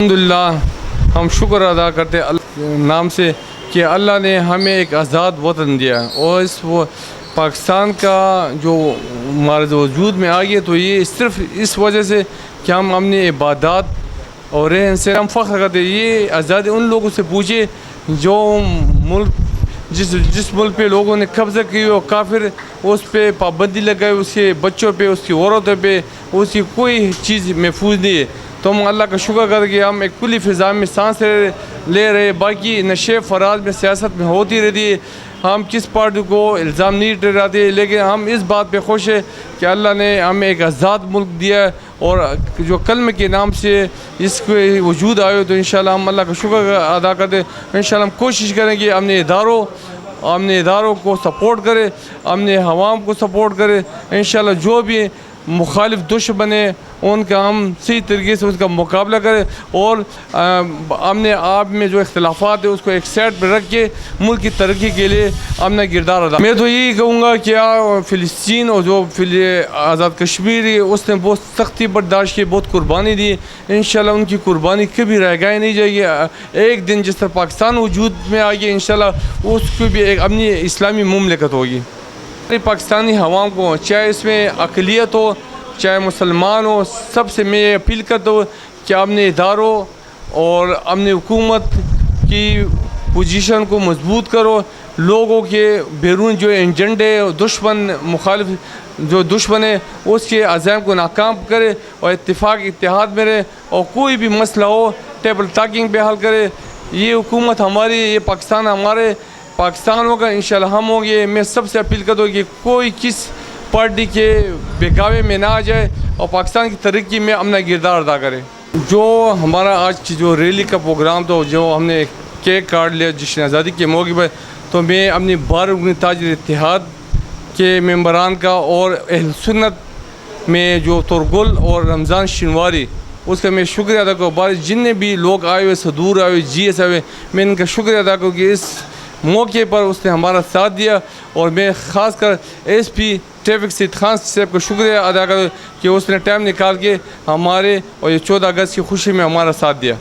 الحمدللہ ہم شکر ادا کرتے اللہ نام سے کہ اللہ نے ہمیں ایک آزاد وطن دیا اور اس پاکستان کا جو ہمارے وجود میں آ گیا تو یہ صرف اس وجہ سے کہ ہم اپنی عبادات اور رہن سے ہم فخر کرتے. یہ آزادی ان لوگوں سے پوچھے جو ملک جس ملک پہ لوگوں نے قبضہ کی ہو کافر اس پہ پابندی لگائی, اس کے بچوں پہ, اس کی عورتوں پہ, اس کی کوئی چیز محفوظ نہیں ہے. تو ہم اللہ کا شکر کر کے ہم ایک کلی فضا میں سانس لے رہے. باقی نشے فراز میں سیاست میں ہوتی رہتی ہے, ہم کس پارٹی کو الزام نہیں ٹھہراتے, لیکن ہم اس بات پہ خوش ہیں کہ اللہ نے ہمیں ایک آزاد ملک دیا اور جو کلمہ کے نام سے اس کو وجود آئے. تو انشاءاللہ ہم اللہ کا شکر ادا کرتے. انشاءاللہ ہم کوشش کریں کہ اپنے اداروں کو سپورٹ کرے, اپنے عوام کو سپورٹ کرے. انشاءاللہ جو بھی مخالف دشمن ہیں ان کا ہم صحیح طریقے سے اس کا مقابلہ کریں اور اپنے آپ میں جو اختلافات ہیں اس کو ایک سائڈ پہ رکھ کے ملک کی ترقی کے لیے اپنا کردار ادا. میں تو یہی کہوں گا کہ فلسطین اور جو آزاد کشمیر ہے اس نے بہت سختی برداشت کی, بہت قربانی دی. انشاءاللہ ان کی قربانی کبھی رہ گئی نہیں جائے گی. ایک دن جس طرح پاکستان وجود میں آ گیا انشاءاللہ اس کو بھی ایک اپنی اسلامی مملکت ہوگی. پاکستانی عوام کو چاہے اس میں اقلیت ہو چاہے مسلمان ہو, سب سے میں یہ اپیل کرتا ہوں کہ اپنے اداروں اور اپنی حکومت کی پوزیشن کو مضبوط کرو. لوگوں کے بیرون جو ایجنڈے دشمن مخالف جو دشمن ہے اس کے عزائم کو ناکام کرے اور اتحاد میں رہے اور کوئی بھی مسئلہ ہو ٹیبل ٹاکنگ پہ حل کرے. یہ حکومت ہماری, یہ پاکستان ہمارے, پاکستان ہوگا انشاءاللہ ہم ہوں گے. میں سب سے اپیل کرتا ہوں کہ کوئی کس پارٹی کے بہکاوے میں نہ آ جائے اور پاکستان کی ترقی میں اپنا کردار ادا کرے. جو ہمارا آج کی جو ریلی کا پروگرام تھا, جو ہم نے کیک کاٹ لیا جشن آزادی کے موقع پر, تو میں اپنی رکن تاجر اتحاد کے ممبران کا اور اہل سنت میں جو ترگل اور رمضان شنواری اس کا میں شکریہ ادا کروں. جتنے بھی لوگ آئے ہوئے, صدور آئے ہوئے, جی ایس آئے ہوئے, میں ان کا شکریہ ادا کروں کہ اس موقع پر اس نے ہمارا ساتھ دیا. اور میں خاص کر ایس پی ٹریفک سید خان صاحب کو شکریہ ادا کروں کہ اس نے ٹائم نکال کے ہمارے اور یہ 14 اگست کی خوشی میں ہمارا ساتھ دیا.